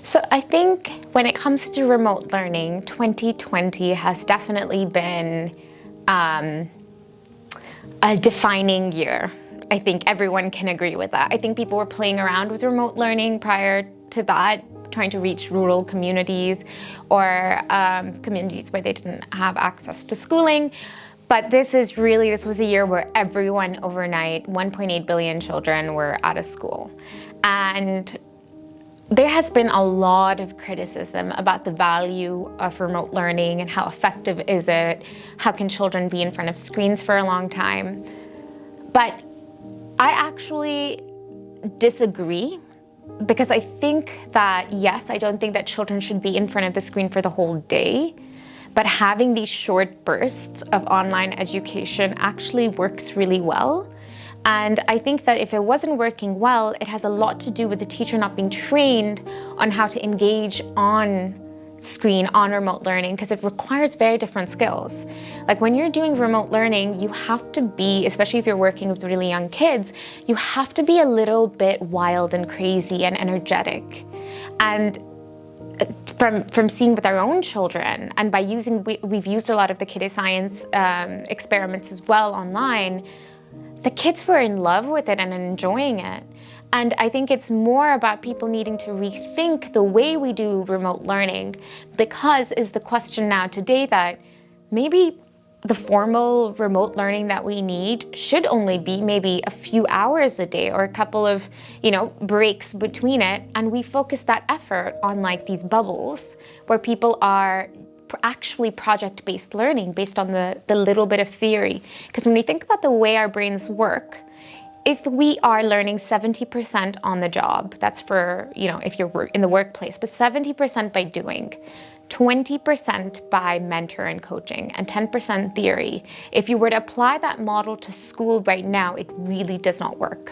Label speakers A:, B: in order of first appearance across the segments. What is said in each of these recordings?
A: So I think when it comes to remote learning, 2020 has definitely been a defining year. I think everyone can agree with that. I think people were playing around with remote learning prior to that, trying to reach rural communities or communities where they didn't have access to schooling. But this was a year where everyone overnight, 1.8 billion children were out of school. And there has been a lot of criticism about the value of remote learning and how effective is it? How can children be in front of screens for a long time? But I actually disagree, because I think that, yes, I don't think that children should be in front of the screen for the whole day, but having these short bursts of online education actually works really well. And I think that if it wasn't working well, it has a lot to do with the teacher not being trained on how to engage on screen, on remote learning, because it requires very different skills. Like when you're doing remote learning, you have to be, especially if you're working with really young kids, you have to be a little bit wild and crazy and energetic. And from seeing with our own children, and by we've used a lot of the Kide science experiments as well online, the kids were in love with it and enjoying it. And I think it's more about people needing to rethink the way we do remote learning, because is the question now today that maybe the formal remote learning that we need should only be maybe a few hours a day or a couple of, breaks between it. And we focus that effort on like these bubbles where people are actually project-based learning based on the little bit of theory. Because when we think about the way our brains work, if we are learning 70% on the job, that's for, if you're in the workplace, but 70% by doing, 20% by mentor and coaching, and 10% theory. If you were to apply that model to school right now, it really does not work.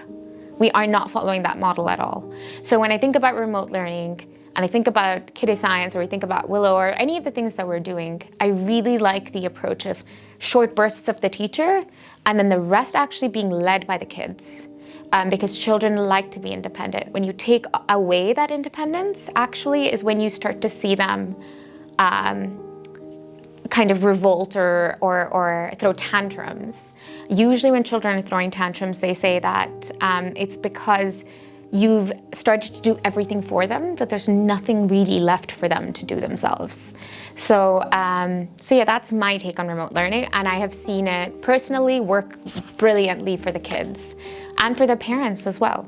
A: We are not following that model at all. So when I think about remote learning, and I think about Kide Science, or we think about Willow, or any of the things that we're doing, I really like the approach of short bursts of the teacher, and then the rest actually being led by the kids. Because children like to be independent. When you take away that independence, actually is when you start to see them kind of revolt or throw tantrums. Usually when children are throwing tantrums, they say that it's because you've started to do everything for them, that there's nothing really left for them to do themselves. So yeah, that's my take on remote learning, and I have seen it personally work brilliantly for the kids and for the parents as well.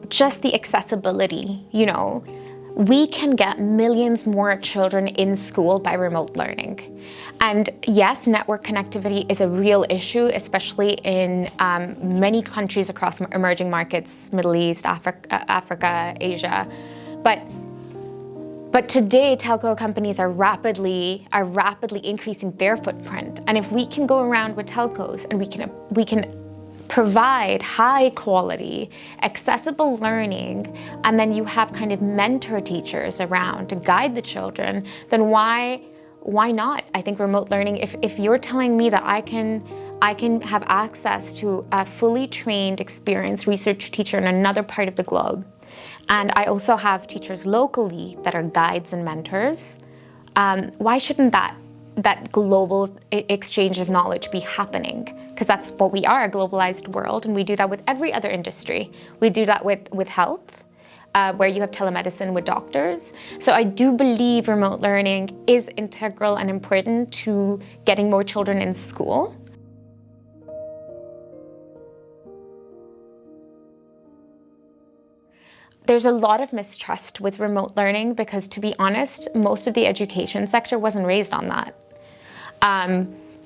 A: Just the accessibility, we can get millions more children in school by remote learning. And yes, network connectivity is a real issue, especially in many countries across emerging markets, Middle East, Africa, Asia. But today, telco companies are rapidly increasing their footprint. And if we can go around with telcos and we can provide high quality, accessible learning, and then you have kind of mentor teachers around to guide the children, then why not? I think remote learning, if you're telling me that I can have access to a fully trained, experienced research teacher in another part of the globe, and I also have teachers locally that are guides and mentors, why shouldn't that global exchange of knowledge be happening? Because that's what we are, a globalized world, and we do that with every other industry. We do that with health, where you have telemedicine with doctors. So I do believe remote learning is integral and important to getting more children in school. There's a lot of mistrust with remote learning because, to be honest, most of the education sector wasn't raised on that.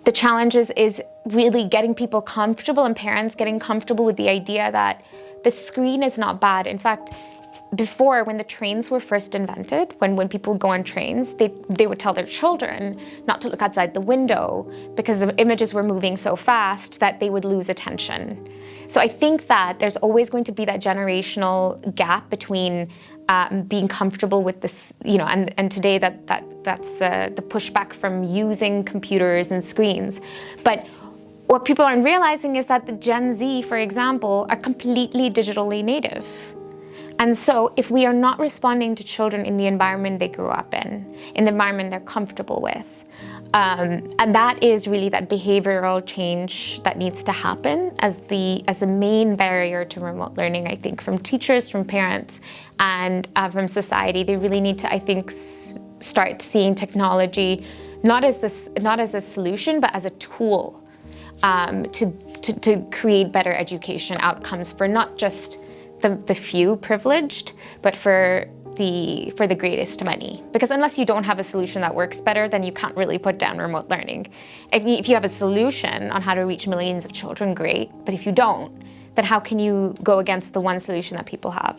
A: The challenges is really getting people comfortable, and parents getting comfortable with the idea that the screen is not bad. In fact, before, when the trains were first invented, when people go on trains, they would tell their children not to look outside the window because the images were moving so fast that they would lose attention. So I think that there's always going to be that generational gap between being comfortable with this, and today that's the pushback from using computers and screens. But what people aren't realizing is that the Gen Z, for example, are completely digitally native. And so if we are not responding to children in the environment they grew up in the environment they're comfortable with, and that is really that behavioral change that needs to happen as the main barrier to remote learning, I think, from teachers, from parents, and from society. They really need to, I think, start seeing technology not as a solution, but as a tool to create better education outcomes for not just the few privileged, but for the greatest money. Because unless you don't have a solution that works better, then you can't really put down remote learning. If you have a solution on how to reach millions of children, great. But if you don't, then how can you go against the one solution that people have?